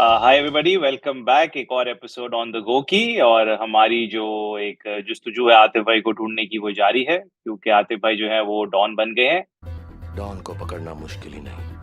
Hi everybody, welcome back एक और episode on the गो की। और हमारी जो एक जुस्तजू है आतिफ भाई को ढूंढने की, वो जारी है, क्योंकि आतिफ भाई जो है वो डॉन बन गए हैं। डॉन को पकड़ना मुश्किल ही नहीं,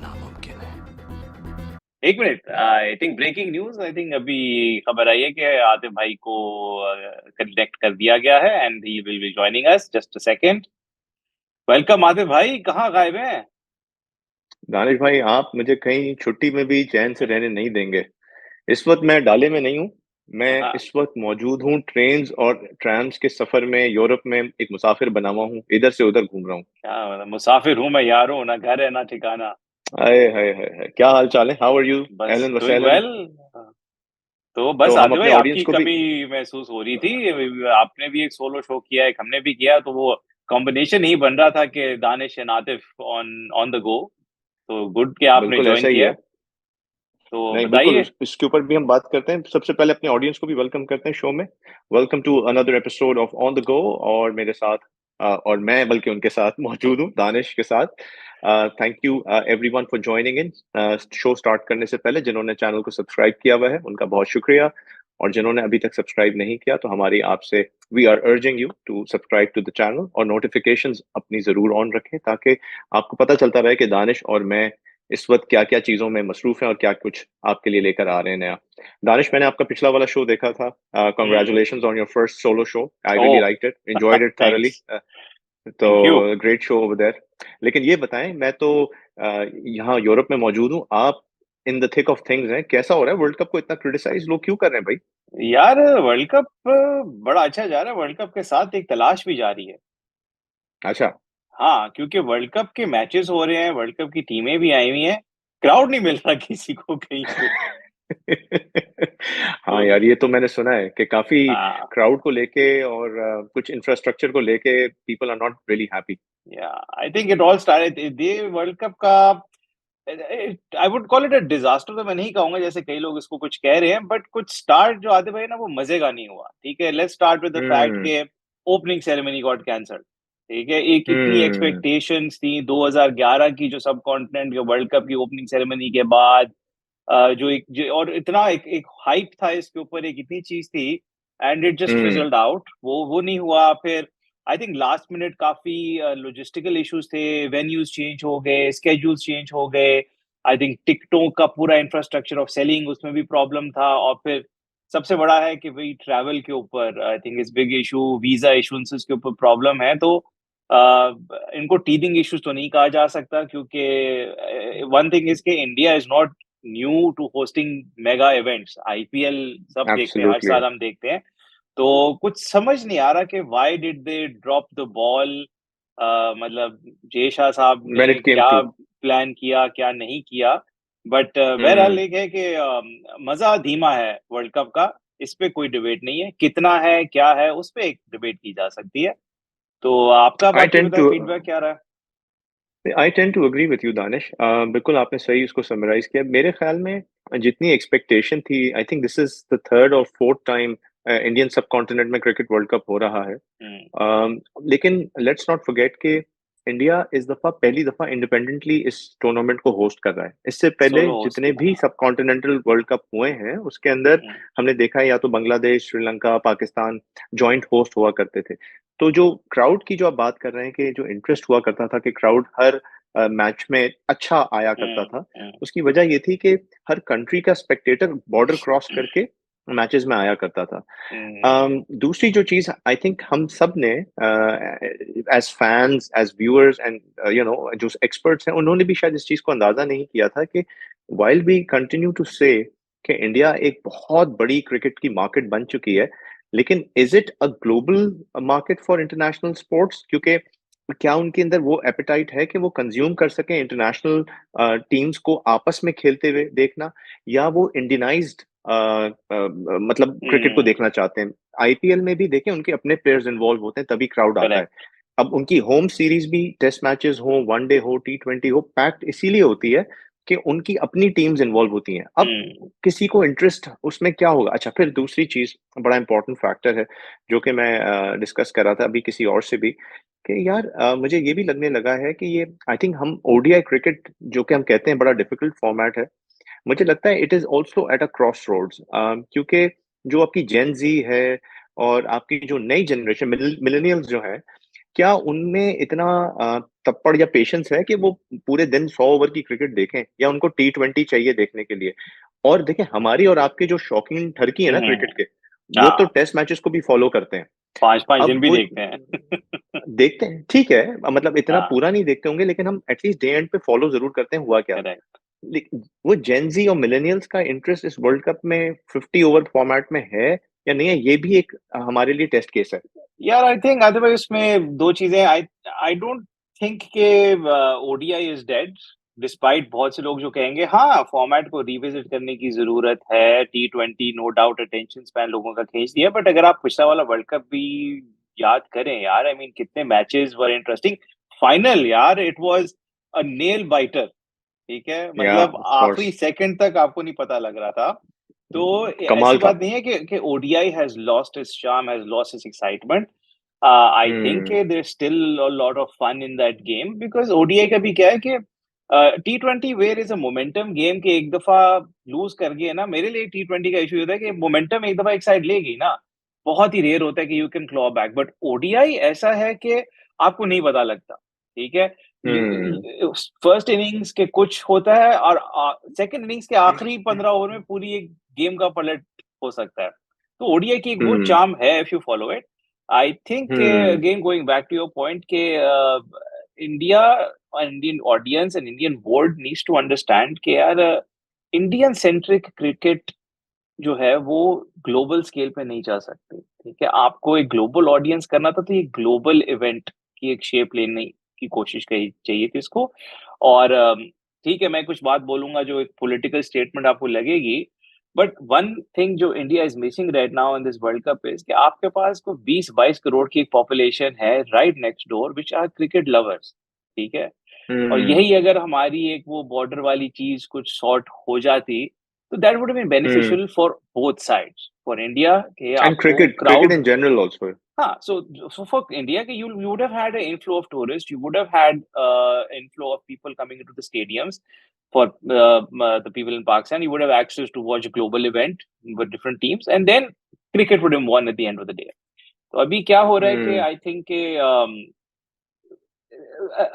नामुमकिन है। एक minute, I think breaking news, I think अभी खबर आई है कि आतिफ भाई को कनेक्ट कर दिया गया है and he will be joining us. Just a second. Welcome Atif भाई, कहाँ गायब हैं? दानिश भाई, आप मुझे कहीं छुट्टी में भी चैन से रहने नहीं देंगे। इस वक्त मैं डाले में नहीं हूँ। मैं हाँ। इस वक्त मौजूद हूँ ट्रेन्स और ट्रैम्स के सफर में। यूरोप में एक मुसाफिर बना हुआ हूँ, इधर से उधर घूम रहा हूँ। क्या मतलब, मुसाफिर हूँ मैं यार, हूँ ना घर है ना ठिकाना। अरे हाय हाय हाय, क्या हाल चाल है? How are you? बस एहलन डूइंग वसहलन। वेल। तो बस तो हम आदित्य अपने भाई, ऑडियंस आपकी को भी कमी महसूस हो रही थी। आपने भी एक सोलो शो किया, एक हमने भी किया, तो वो कॉम्बिनेशन ही बन रहा था कि Danish and Atif on on the गो। तो गुड कि आपने बिल्कुल ज्वाइन ऐसा ही किया है। है। तो नहीं, बिल्कुल बताइए। इसके ऊपर भी हम बात करते हैं। सबसे पहले अपने ऑडियंस को भी वेलकम करते हैं शो में। Welcome to another episode of on the go. और मेरे साथ और मैं बल्कि उनके साथ मौजूद हूँ, दानिश के साथ। Thank you everyone for joining in. Show start करने से पहले जिन्होंने चैनल को सब्सक्राइब किया हुआ है उनका बहुत शुक्रिया। और जिन्होंने अभी तक सब्सक्राइब नहीं किया तो हमारी आपसे we are urging you to subscribe to the channel और नोटिफिकेशंस अपनी जरूर ऑन रखें, ताकि आपको पता चलता रहे कि दानिश और मैं इस वक्त क्या क्या चीजों में मसरूफ हैं और क्या कुछ आपके लिए लेकर आ रहे हैं नया। दानिश, मैंने आपका पिछला वाला शो देखा था। Hmm. Congratulation on your first solo show. I really oh. Liked it, enjoyed it thoroughly. Thanks. तो thank you. Great show over there. लेकिन ये बताएं, मैं तो यहाँ यूरोप में मौजूद हूँ, आप in the thick of things हैं। कैसा हो रहा है वर्ल्ड कप को इतना क्रिटिसाइज लोग क्यों कर रहे हैं भाई? यार, वर्ल्ड कप बड़ा अच्छा जा रहा है। वर्ल्ड कप के साथ एक तलाश भी जारी है। अच्छा। हाँ, क्योंकि वर्ल्ड कप के मैचेस हो रहे हैं, वर्ल्ड कप की टीमें भी आई हुई हैं। क्राउड नहीं मिल रहा किसी को कहीं से। हाँ तो यार, ये तो मैंने सुना है कि काफी हाँ, क्राउड को लेके और कुछ इंफ्रास्ट्रक्चर को लेके people are not really happy. या I think it all started the world cup का। I would call it a disaster तो मैं नहीं कहूंगा, जैसे कई लोग इसको कुछ कह रहे हैं, बट कुछ स्टार्ट जो आते भाई ना, वो मजे का नहीं हुआ। ठीक है, let's start with the fact hmm. के ओपनिंग सेरेमनी गॉट कैंसल्ड। ठीक है, एक इतनी हम्म। एक्सपेक्टेशंस थी 2011 की, जो सब कॉन्टिनेंट के वर्ल्ड कप की ओपनिंग सेरेमनी के बाद और इतना एक हाइप था इसके ऊपर, एक इतनी चीज थी, and it just hmm. Fizzled out. वो नहीं हुआ। फिर आई थिंक लास्ट मिनट काफी लॉजिस्टिकल इश्यूज थे, वेन्यूज चेंज हो गए, स्केड्यूल्स चेंज हो गए। आई थिंक टिकटों का पूरा इंफ्रास्ट्रक्चर ऑफ सेलिंग, उसमें भी प्रॉब्लम था। और फिर सबसे बड़ा है कि भाई ट्रैवल के ऊपर आई थिंक इस बिग इशू, वीजा इशुएंसेस के ऊपर प्रॉब्लम है। तो इनको टीदिंग इश्यूज तो नहीं कहा जा सकता, क्योंकि वन थिंग इज के India is not new to hosting mega events. IPL सब देखते हैं, हर एब्सोल्युटली। साल हम देखते हैं। तो कुछ समझ नहीं आ रहा कि why did they drop the ball. मतलब जय शाह साहब व्हेन ने इट केम क्या टू। प्लान किया, क्या नहीं किया। बट बहरहाल हम्म। एक है कि मजा धीमा है वर्ल्ड कप का। इस पे कोई डिबेट नहीं है, कितना है क्या है उस पे एक डिबेट की जा सकती है। तो आपका आई बाकी टेंड बताएं, टू फीडबैक क्या रहा I tend to agree with you Danish. बिल्कुल आपने सही उसको समराइज किया। मेरे ख्याल में जितनी एक्सपेक्टेशन थी, I think this is the third और फोर्थ टाइम इंडियन सब कॉन्टिनेंट में क्रिकेट वर्ल्ड कप हो रहा है। है? लेकिन लेट्स नॉट फॉरगेट कि इंडिया इस दफा पहली दफा इंडिपेंडेंटली इस टूर्नामेंट को होस्ट कर रहा है। इससे पहले सोलो होस्ट जितने किया, भी हाँ। सब कॉन्टिनेंटल वर्ल्ड कप हुए हैं उसके अंदर हम्म, हमने देखा है या तो बांग्लादेश, श्रीलंका, पाकिस्तान जॉइंट होस्ट हुआ करते थे। तो जो क्राउड की जो आप बात कर रहे हैं कि जो इंटरेस्ट हुआ करता था कि क्राउड हर मैच में अच्छा आया करता था, हम्म, उसकी वजह ये थी कि हर कंट्री का स्पेक्टेटर बॉर्डर क्रॉस करके मैचेस में आया करता था। हम्म, दूसरी जो चीज आई थिंक हम सब ने as fans, as viewers and you know जो एक्सपर्ट्स हैं उन्होंने भी शायद इस चीज को अंदाजा नहीं किया था कि वाइल वी कंटिन्यू टू से कि इंडिया एक बहुत बड़ी क्रिकेट की मार्केट बन चुकी है, लेकिन is it a global market for international sports? क्योंकि क्या उनके अंदर वो एपेटाइट है कि वो कंज्यूम कर सकें इंटरनेशनल टीम्स को आपस में खेलते हुए देखना, या वो इंडियनाइज्ड मतलब क्रिकेट को हम्म। देखना चाहते हैं? आईपीएल में भी देखें, उनके अपने प्लेयर्स इन्वॉल्व होते हैं तभी क्राउड आता है। करेक्ट। अब उनकी होम सीरीज भी, टेस्ट मैचेस हो, वनडे हो, T20 हो, पैक्ड इसीलिए होती है कि उनकी अपनी टीम्स इन्वॉल्व होती हैं। अब हम्म, किसी को इंटरेस्ट उसमें क्या होगा? अच्छा, फिर दूसरी चीज बड़ा इंपॉर्टेंट फैक्टर है जो कि मैं डिस्कस कर रहा था अभी किसी और से भी, कि यार मुझे ये भी लगने लगा है कि ये आई थिंक हम ओडीआई क्रिकेट जो कि हम कहते हैं बड़ा डिफिकल्ट फॉर्मेट है, मुझे लगता है it is also at a crossroads, क्योंकि जो आपकी जेन जी है और आपकी जो नई जनरेशन मिलेनियल्स जो है, क्या उनमें इतना तप्पड़ या पेशेंस है कि वो पूरे दिन 100 ओवर की क्रिकेट देखें, या उनको T20 चाहिए देखने के लिए? और देखें, हमारी और आपके जो शौकीन ठरकी है ना हम्म। क्रिकेट के, वो तो हाँ, टेस्ट मैचेस को भी फॉलो करते हैं। 5-5 दिन अब भी वो देखते हैं। देखते हैं, ठीक है, मतलब इतना हाँ, पूरा नहीं देखते होंगे, लेकिन हम एटलीस्ट डे एंड पे फॉलो जरूर करते हैं हुआ क्या। करेक्ट। वो जेन जी और मिलेनियल्स का इंटरेस्ट इस वर्ल्ड कप में 50 ओवर फॉर्मेट में है या नहीं है, ये भी एक हमारे लिए टेस्ट केस है। यार आई थिंक अदरवाइज इसमें दो चीजें, आई आई डोंट थिंक के ओडीआई इज डेड, डिस्पाइट बहुत से लोग जो कहेंगे हाँ फॉर्मेट को रिविजिट करने की जरूरत है, T20 no doubt attention span लोगों का खींच दिया, बट अगर आप पिछला वाला वर्ल्ड कप भी याद करें यार, आई मीन कितने मैचेस वर इंटरेस्टिंग, फाइनल यार it was a nail biter, ठीक है, या मतलब ऑफ आखिरी कोर्स, सेकंड तक आपको नहीं पता लग रहा था। तो ऐसी कमाल था। बात नहीं है कि ODI has lost its charm, has lost its excitement. I think hmm. There still a lot of fun in that game, because ODI का भी क्या है कि T20 where is a momentum game, के एक दफा लूज कर गए ना, मेरे लिए T20 का इशू होता है कि मोमेंटम एक दफा एक साइड ले गई ना, बहुत ही रेयर होता है कि you can claw back, but ODI ऐसा है कि आपको नहीं पता लगता, ठीक है। हम्म। फर्स्ट इनिंग्स के कुछ होता है और सेकंड इनिंग्स के आखिरी 15 ओवर में पूरी एक गेम का पलट हो सकता है। तो ओडीआई की एक वो हम्म। चार्म है if you follow it. I think hmm. Again going back to your point के India, Indian audience and Indian board needs to understand कि यार इंडियन सेंट्रिक क्रिकेट जो है वो ग्लोबल स्केल पे नहीं जा सकती, ठीक है, आपको एक ग्लोबल ऑडियंस करना था तो ये ग्लोबल इवेंट की एक शेप लेने की कोशिश करी चाहिए थी इसको। और ठीक है, मैं कुछ बात बोलूंगा जो एक पॉलिटिकल स्टेटमेंट आपको लगेगी, बट वन थिंग जो India is missing right now in this world cup is कि आपके पास को 20-22 करोड़ की एक पॉपुलेशन है right next door which are cricket lovers, ठीक है। और हम्म। यही अगर हमारी एक वो बॉर्डर वाली चीज कुछ सॉर्ट हो जाती, तो that would been hmm. Beneficial for both sides, for India के एंड आपको cricket crowd. In general also. हाँ, so for India, you would have had an inflow of tourists. You would have had inflow of people coming into the stadiums. For the people in Pakistan, you would have access to watch a global event with different teams, and then cricket would have won at the end of the day. तो अभी क्या हो रहा है कि हम्म। I think के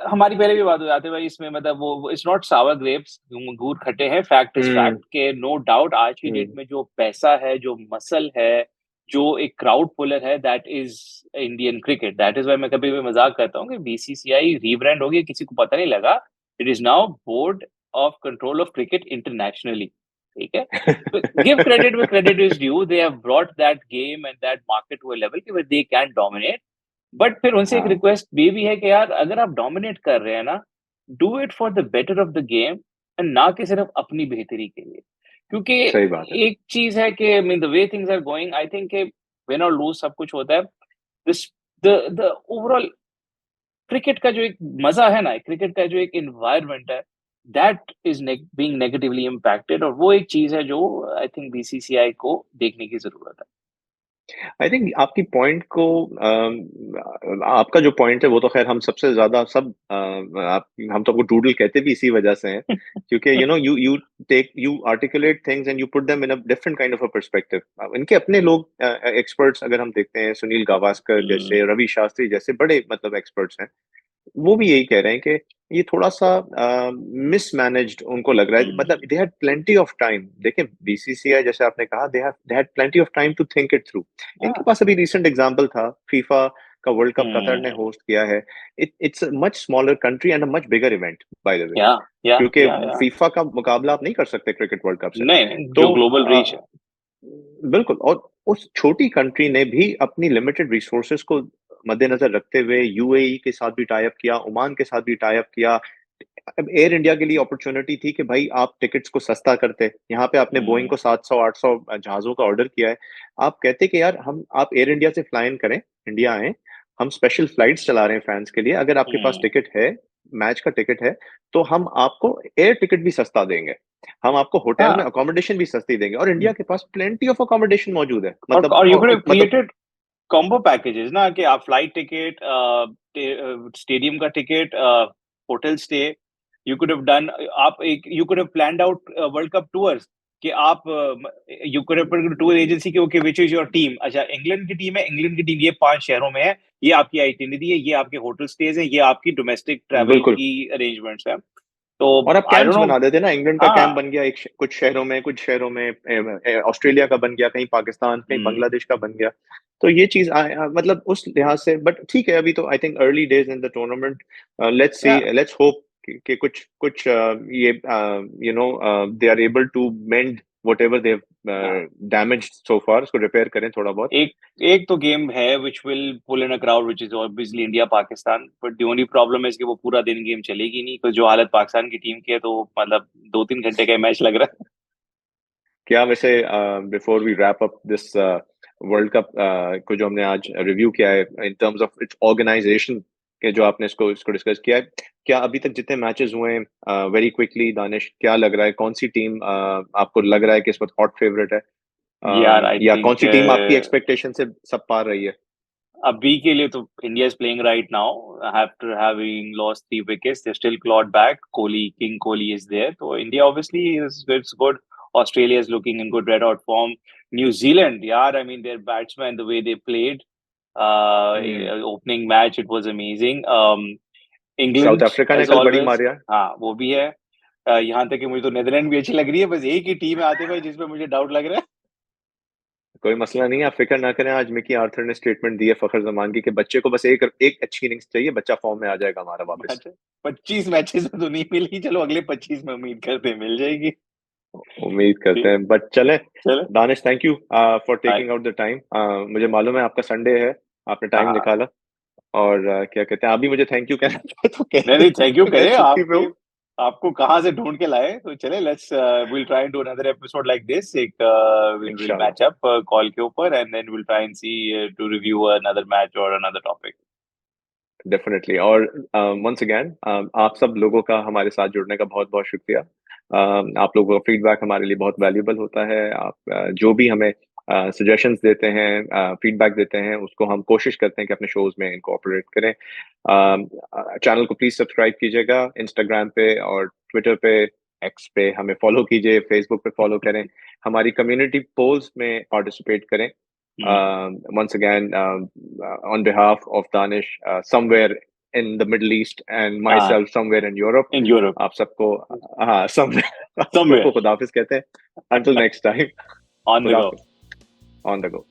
हमारी पहले भी बात हो जाती है भाई इसमें, मतलब वो इट्स नॉट सावर ग्रेप्स, अंगूर खट्टे हैं, फैक्ट इज हम्म। फैक्ट के नो डाउट आज की डेट हम्म। में जो पैसा है, जो मसल है, जो एक क्राउड पुलर है, that is Indian cricket. That is why मैं कभी भी मजाक करता हूँ कि बीसीसीआई रीब्रांड हो गया, किसी को पता नहीं लगा, it is now board of control of cricket internationally, ठीक है। Give credit where credit is due, they have brought that game and that market to a level where they can dominate, but फिर उनसे एक हाँ, request ये भी है कि यार अगर आप डोमिनेट कर रहे हैं ना, do it for the better of the game and ना कि सिर्फ अपनी बेहतरी के लिए, क्योंकि सही बात है। एक चीज है कि mean the way things are going, I think win और लूज सब कुछ होता है, दिस द ओवरऑल क्रिकेट का जो एक मजा है ना, क्रिकेट का जो एक एनवायरनमेंट है, that is being negatively impacted, और वो एक चीज है जो आई थिंक बीसीसीआई को देखने की जरूरत है। आई थिंक आपकी पॉइंट को, आपका जो पॉइंट है वो तो खैर हम सबसे ज्यादा सब हम तो आपको डूडल कहते भी इसी वजह से हैं, क्योंकि you you take you articulate things and you put them in a different kind of a perspective. इनके अपने लोग एक्सपर्ट्स अगर हम देखते हैं, सुनील गावस्कर हम्म। जैसे, रवि शास्त्री जैसे बड़े मतलब एक्सपर्ट्स हैं, वो भी यही कह रहे हैं कि ये थोड़ा सा मिसमैनेज्ड उनको लग रहा है। हम्म। मतलब they had plenty of time, देखें बीसीसीआई जैसे आपने कहा, they had plenty of time to think it through. इनके हाँ। पास अभी रिसेंट एग्जांपल था, फीफा का वर्ल्ड कप कतर ने हम्म। होस्ट किया है। It's a much smaller country and a much bigger event by the way, या या क्योंकि या फीफा का मुकाबला आप नहीं कर सकते क्रिकेट वर्ल्ड कप से। नहीं, नहीं, तो जो ग्लोबल रीच है। बिल्कुल, और उस छोटी कंट्री ने भी अपनी लिमिटेड रिसोर्सेज को मद्देनजर रखते हुए यूएई के साथ भी टाई अप किया, ओमान के साथ भी टाई अप किया। अब एयर इंडिया के लिए अपॉर्चुनिटी थी कि भाई आप टिकट्स को सस्ता करते, यहाँ पे आपने बोइंग हुँ, को 700-800 जहाजों का ऑर्डर किया है। आप कहते कि यार हम आप एयर इंडिया से फ्लाई इन करें, इंडिया आए, हम स्पेशल फ्लाइट्स चला रहे हैं फैंस के लिए, अगर आपके पास हुँ। टिकट है, मैच का टिकट है, तो हम आपको एयर टिकट भी सस्ता देंगे, हम आपको होटल में हाँ, अकोमोडेशन भी सस्ती देंगे, और इंडिया के पास प्लेंटी ऑफ अकोमोडेशन मौजूद है, मतलब और यू कुड हैव मतलब क्रिएटेड कॉम्बो पैकेजेस ना, कि आप फ्लाइट टिकट, स्टेडियम का ticket, hotel stay, You could have done you could have planned out World Cup tours कि आप you could have put tour agency के okay which is your team, अच्छा England की team है, England की team ये 5 शहरों में है, ये आपकी आइटिनरी है, ये आपके होटल स्टेज है, ये आपकी डोमेस्टिक ट्रैवल बिल्कुल की अरेंजमेंट्स है। तो और अब आई डोंट कैंप्स नो। बना देते ना, इंग्लैंड का हाँ कैंप बन गया कुछ शहरों में ऑस्ट्रेलिया का बन गया, कहीं पाकिस्तान, कहीं बांग्लादेश का बन गया। तो ये चीज मतलब उस लिहाज से, बट ठीक है, अभी तो I think early days in the tournament, let's see, let's hope कि कुछ ये you know they are able to mend whatever they damaged so far, उसको रिपेयर करें थोड़ा बहुत। एक तो गेम है which will pull in a crowd which is obviously India Pakistan, but the only problem is कि वो पूरा दिन गेम चलेगी नहीं, तो जो हालत पाकिस्तान की टीम की है, तो मतलब 2-3 घंटे का मैच लग रहा है। क्या वैसे before we wrap up this world cup को जो हमने आज रिव्यू किया है in terms of its organisation के, जो आपने इसको डिस्कस किया है, क्या अभी तक जितने मैचेस हुए हैं, वेरी क्विकली दानिश, क्या लग रहा है, कौन सी टीम आपको लग रहा है कि इस वक्त हॉट फेवरेट है, यार आई या कौन थिंक सी टीम आपकी एक्सपेक्टेशन से सब पार रही है? अभी के लिए तो India is playing right now, after having lost 3 wickets they still clawed back, king Kohli is there, तो India obviously it's good. Australia is looking in good red hot form. New Zealand, yeah, I mean their batsmen, the way they played, opening match, it was amazing. South England, Africa ने as कल बड़ी always, Maria. हाँ वो भी है। यहाँ तक कि मुझे तो नीदरलैंड भी अच्छी लग रही है, बस एक ही टीम है आते हुए जिसमें मुझे डाउट लग रहा है। कोई मसला नहीं है, आप फिक्र ना करें। आज मिकी आर्थर ने स्टेटमेंट दी है फखर जमान की कि बच्चे को बस एक अच्छी इनिंग्स चाहिए, बच्चा फॉर्म में आ जाएगा हमारा वापस। 25 मैचेस में तो नहीं मिली, चलो अगले 25 में उम्मीद करते हैं मिल जाएगी। उम्मीद करते हैं, बट चले। Danish, thank you for taking out the time. मुझे मालूम है आपका संडे है, आपने टाइम निकाला, और क्या कहते हैं, अभी मुझे थैंक यू कहना चाहे तो नहीं थैंक यू करें, छुट्टी पे हूँ। आपको कहाँ से ढूंढ के लाए, तो चले let's will try and do another episode like this, एक विल मैच अप कॉल के ऊपर, and then will try and see to review another match और अनदर टॉपिक। डेफिनेटली। और वंस अगेन आप सब लोगों का हमारे साथ जुड़ने का बहुत बहुत शुक्रिया। आप लोगों का फीडबैक हमारे लिए बहुत वैल्यूबल होता है। आप जो भी हमें सजेशंस देते हैं, फीडबैक देते हैं, उसको हम कोशिश करते हैं कि अपने शोज में इनकॉर्पोरेट करें। चैनल को प्लीज सब्सक्राइब कीजिएगा, इंस्टाग्राम पे और ट्विटर पे, एक्स पे हमें फॉलो कीजिए, फेसबुक पे फॉलो करें, हमारी कम्युनिटी पोल्स में पार्टिसिपेट करें। Once again, on behalf of Danish, somewhere in the Middle East, and myself somewhere in Europe, आप सबको somewhere खुदाफिज कहते हैं। Until next time, on the go. On the go.